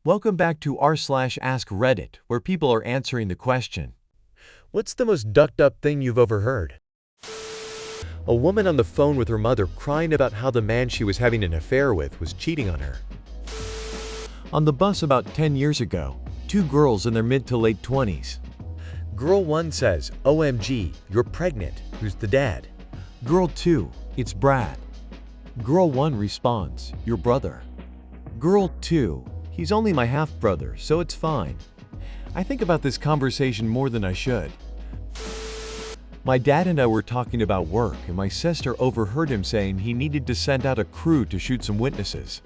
Welcome back to r/AskReddit, where people are answering the question, what's the most ducked-up thing you've overheard? A woman on the phone with her mother crying about how the man she was having an affair with was cheating on her. On the bus about 10 years ago, two girls in their mid to late 20s. Girl 1 says, "OMG, you're pregnant. Who's the dad?" Girl 2, "It's Brad." Girl 1 responds, "Your brother." Girl 2, "He's only my half-brother, so it's fine." I think about this conversation more than I should. My dad and I were talking about work, and my sister overheard him saying he needed to send out a crew to shoot some witnesses.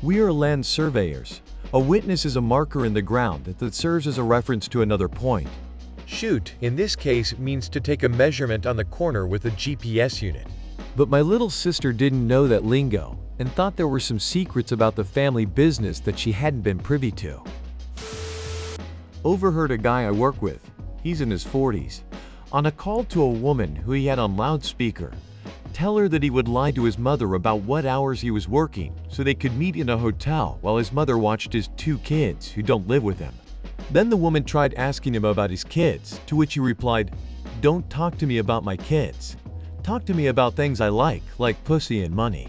We are land surveyors. A witness is a marker in the ground that serves as a reference to another point. Shoot, in this case, means to take a measurement on the corner with a GPS unit. But my little sister didn't know that lingo and thought there were some secrets about the family business that she hadn't been privy to. Overheard a guy I work with, he's in his 40s, on a call to a woman who he had on loudspeaker, tell her that he would lie to his mother about what hours he was working so they could meet in a hotel while his mother watched his 2 kids who don't live with him. Then the woman tried asking him about his kids, to which he replied, "Don't talk to me about my kids. Talk to me about things I like pussy and money."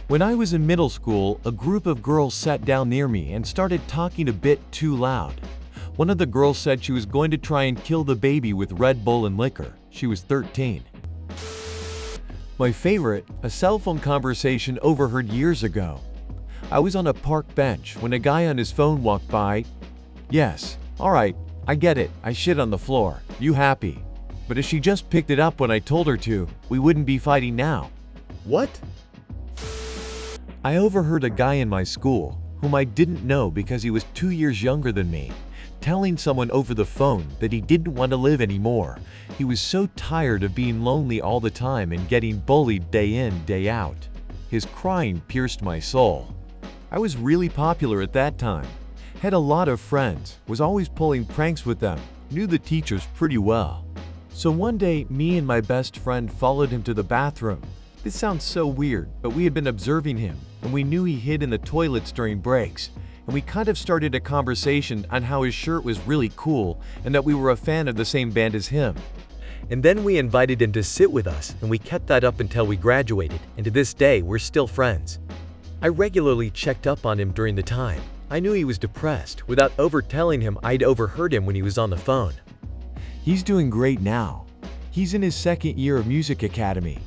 When I was in middle school, a group of girls sat down near me and started talking a bit too loud. One of the girls said she was going to try and kill the baby with Red Bull and liquor. She was 13. My favorite, a cell phone conversation overheard years ago. I was on a park bench when a guy on his phone walked by. "Yes, alright, I get it, I shit on the floor. You happy? But if she just picked it up when I told her to, we wouldn't be fighting now." What? I overheard a guy in my school, whom I didn't know because he was 2 years younger than me, telling someone over the phone that he didn't want to live anymore. He was so tired of being lonely all the time and getting bullied day in, day out. His crying pierced my soul. I was really popular at that time, had a lot of friends, was always pulling pranks with them, knew the teachers pretty well. So one day, me and my best friend followed him to the bathroom. This sounds so weird, but we had been observing him, and we knew he hid in the toilets during breaks, and we kind of started a conversation on how his shirt was really cool and that we were a fan of the same band as him. And then we invited him to sit with us, and we kept that up until we graduated, and to this day, we're still friends. I regularly checked up on him during the time. I knew he was depressed, without telling him I'd overheard him when he was on the phone. He's doing great now. He's in his 2nd year of music academy.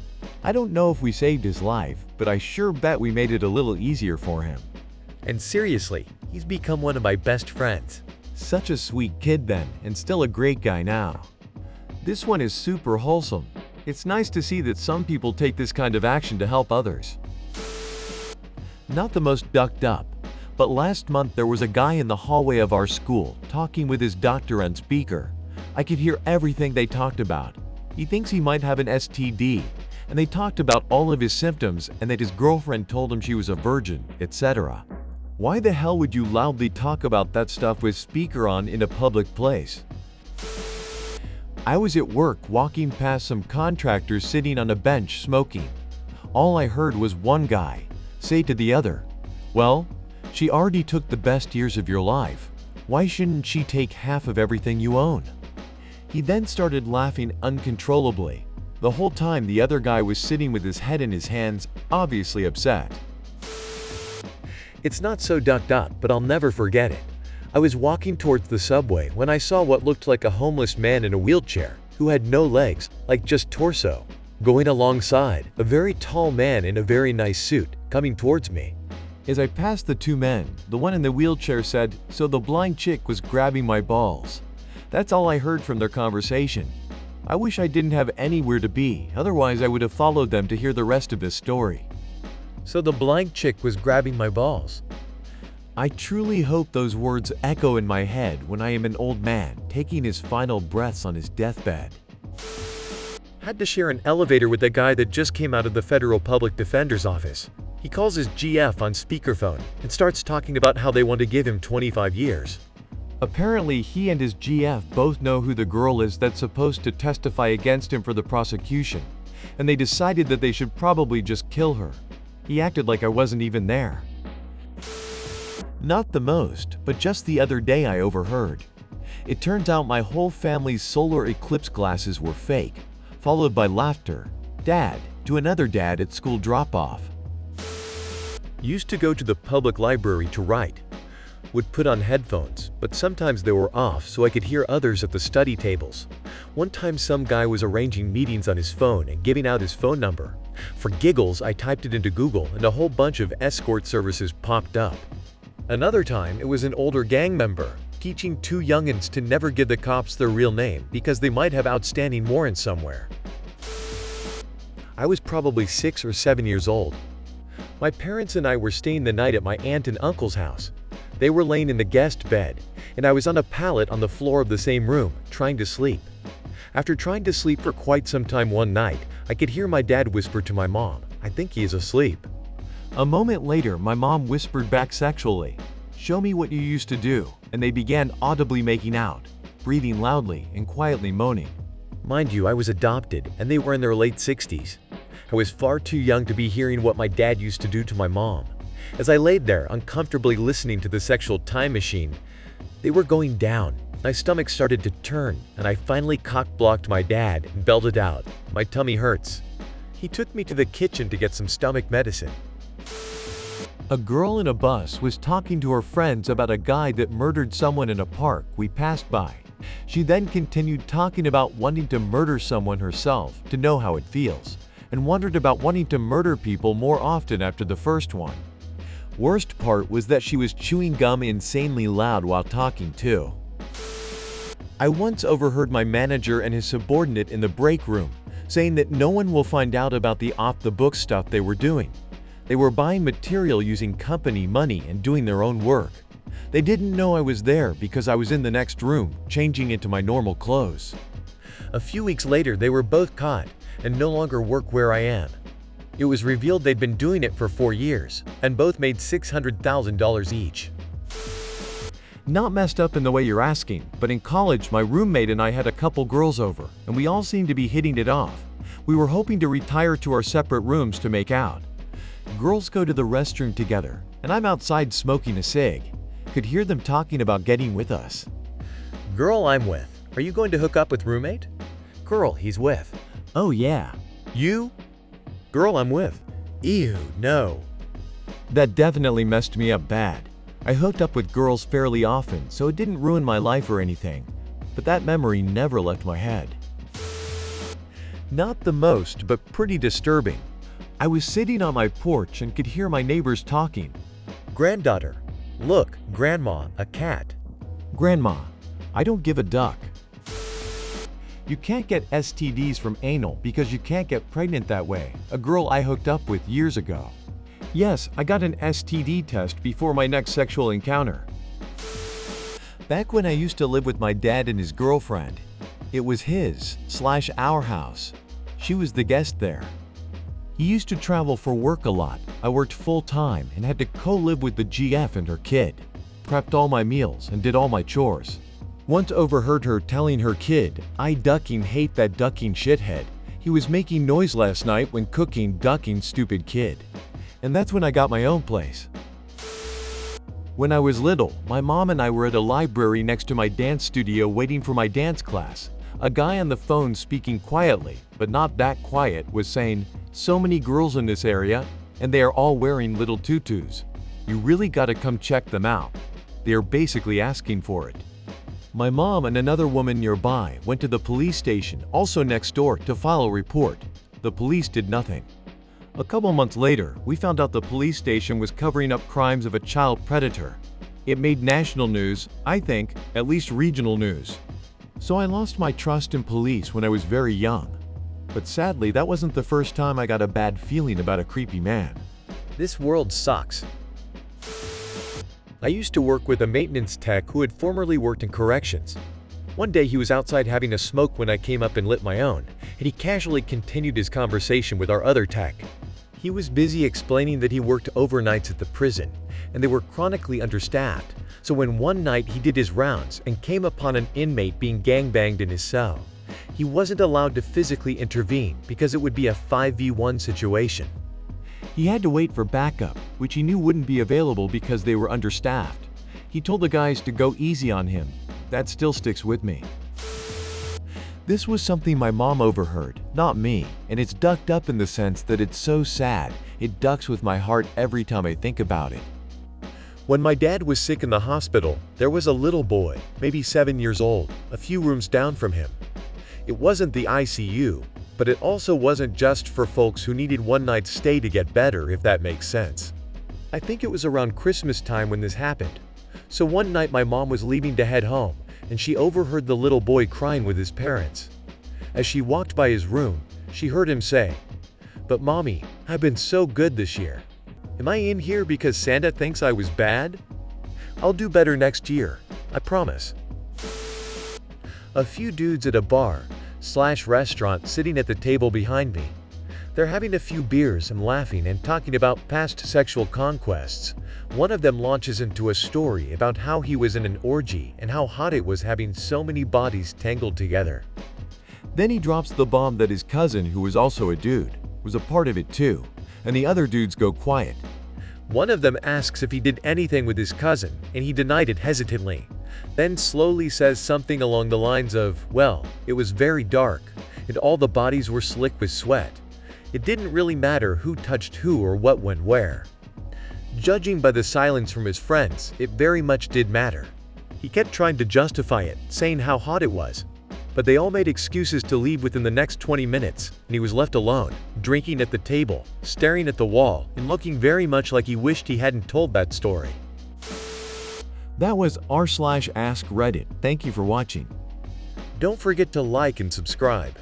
I don't know if we saved his life, but I sure bet we made it a little easier for him. And seriously, he's become one of my best friends. Such a sweet kid then, and still a great guy now. This one is super wholesome. It's nice to see that some people take this kind of action to help others. Not the most ducked up, but last month there was a guy in the hallway of our school talking with his doctor on speaker. I could hear everything they talked about. He thinks he might have an STD, and they talked about all of his symptoms and that his girlfriend told him she was a virgin, etc. Why the hell would you loudly talk about that stuff with speaker on in a public place? I was at work walking past some contractors sitting on a bench smoking. All I heard was one guy say to the other, "Well, she already took the best years of your life. Why shouldn't she take half of everything you own?" He then started laughing uncontrollably. The whole time the other guy was sitting with his head in his hands, obviously upset. It's not so ducked up, but I'll never forget it. I was walking towards the subway when I saw what looked like a homeless man in a wheelchair, who had no legs, like just torso, going alongside a very tall man in a very nice suit, coming towards me. As I passed the 2 men, the one in the wheelchair said, "So the blind chick was grabbing my balls." That's all I heard from their conversation. I wish I didn't have anywhere to be, otherwise I would have followed them to hear the rest of this story. So the blind chick was grabbing my balls. I truly hope those words echo in my head when I am an old man taking his final breaths on his deathbed. Had to share an elevator with a guy that just came out of the Federal Public Defender's office. He calls his GF on speakerphone and starts talking about how they want to give him 25 years. Apparently, he and his GF both know who the girl is that's supposed to testify against him for the prosecution, and they decided that they should probably just kill her. He acted like I wasn't even there. Not the most, but just the other day I overheard. It turns out my whole family's solar eclipse glasses were fake, followed by laughter, dad, to another dad at school drop-off. Used to go to the public library to write. Would put on headphones, but sometimes they were off so I could hear others at the study tables. One time some guy was arranging meetings on his phone and giving out his phone number. For giggles, I typed it into Google and a whole bunch of escort services popped up. Another time, it was an older gang member teaching two youngins to never give the cops their real name because they might have outstanding warrants somewhere. I was probably 6 or 7 years old. My parents and I were staying the night at my aunt and uncle's house. They were laying in the guest bed, and I was on a pallet on the floor of the same room, trying to sleep. After trying to sleep for quite some time one night, I could hear my dad whisper to my mom, "I think he is asleep." A moment later, my mom whispered back sexually, "Show me what you used to do," and they began audibly making out, breathing loudly and quietly moaning. Mind you, I was adopted, and they were in their late 60s. I was far too young to be hearing what my dad used to do to my mom. As I laid there, uncomfortably listening to the sexual time machine, they were going down. My stomach started to turn, and I finally cock-blocked my dad and belted out, "My tummy hurts." He took me to the kitchen to get some stomach medicine. A girl in a bus was talking to her friends about a guy that murdered someone in a park we passed by. She then continued talking about wanting to murder someone herself to know how it feels, and wondered about wanting to murder people more often after the first one. Worst part was that she was chewing gum insanely loud while talking too. I once overheard my manager and his subordinate in the break room saying that no one will find out about the off-the-book stuff they were doing. They were buying material using company money and doing their own work. They didn't know I was there because I was in the next room, changing into my normal clothes. A few weeks later, they were both caught and no longer work where I am. It was revealed they'd been doing it for 4 years, and both made $600,000 each. Not messed up in the way you're asking, but in college my roommate and I had a couple girls over, and we all seemed to be hitting it off. We were hoping to retire to our separate rooms to make out. Girls go to the restroom together, and I'm outside smoking a cig. Could hear them talking about getting with us. Girl I'm with, are you going to hook up with roommate? Girl he's with, oh yeah. You? Girl I'm with, ew, no. That definitely messed me up bad. I hooked up with girls fairly often, so it didn't ruin my life or anything, but that memory never left my head. Not the most, but pretty disturbing. I was sitting on my porch and could hear my neighbors talking. Granddaughter, look, grandma, a cat. Grandma, I don't give a duck. You can't get STDs from anal because you can't get pregnant that way, a girl I hooked up with years ago. Yes, I got an STD test before my next sexual encounter. Back when I used to live with my dad and his girlfriend, it was his/our house. She was the guest there. He used to travel for work a lot. I worked full-time and had to co-live with the GF and her kid. Prepped all my meals and did all my chores. Once overheard her telling her kid, "I ducking hate that ducking shithead. He was making noise last night when cooking ducking stupid kid." And that's when I got my own place. When I was little, my mom and I were at a library next to my dance studio waiting for my dance class. A guy on the phone speaking quietly, but not that quiet, was saying, "So many girls in this area, and they are all wearing little tutus. You really gotta come check them out. They are basically asking for it." My mom and another woman nearby went to the police station, also next door, to file a report. The police did nothing. A couple months later, we found out the police station was covering up crimes of a child predator. It made national news, I think, at least regional news. So I lost my trust in police when I was very young. But sadly, that wasn't the first time I got a bad feeling about a creepy man. This world sucks. I used to work with a maintenance tech who had formerly worked in corrections. One day he was outside having a smoke when I came up and lit my own, and he casually continued his conversation with our other tech. He was busy explaining that he worked overnights at the prison, and they were chronically understaffed, so when one night he did his rounds and came upon an inmate being gangbanged in his cell, he wasn't allowed to physically intervene because it would be a 5v1 situation. He had to wait for backup, which he knew wouldn't be available because they were understaffed. He told the guys to go easy on him. That still sticks with me. This was something my mom overheard, not me, and it's ducked up in the sense that it's so sad, it ducks with my heart every time I think about it. When my dad was sick in the hospital, there was a little boy, maybe 7 years old, a few rooms down from him. It wasn't the ICU, but it also wasn't just for folks who needed one night's stay to get better, if that makes sense. I think it was around Christmas time when this happened. So one night my mom was leaving to head home, and she overheard the little boy crying with his parents. As she walked by his room, she heard him say, "But Mommy, I've been so good this year. Am I in here because Santa thinks I was bad? I'll do better next year, I promise." A few dudes at a bar/restaurant sitting at the table behind me. They're having a few beers and laughing and talking about past sexual conquests. One of them launches into a story about how he was in an orgy and how hot it was having so many bodies tangled together. Then he drops the bomb that his cousin, who was also a dude, was a part of it too, and the other dudes go quiet. One of them asks if he did anything with his cousin, and he denied it hesitantly, then slowly says something along the lines of, "Well, it was very dark, and all the bodies were slick with sweat. It didn't really matter who touched who or what went where." Judging by the silence from his friends, it very much did matter. He kept trying to justify it, saying how hot it was. But they all made excuses to leave within the next 20 minutes, and he was left alone, drinking at the table, staring at the wall, and looking very much like he wished he hadn't told that story. That was r/AskReddit. Thank you for watching. Don't forget to like and subscribe.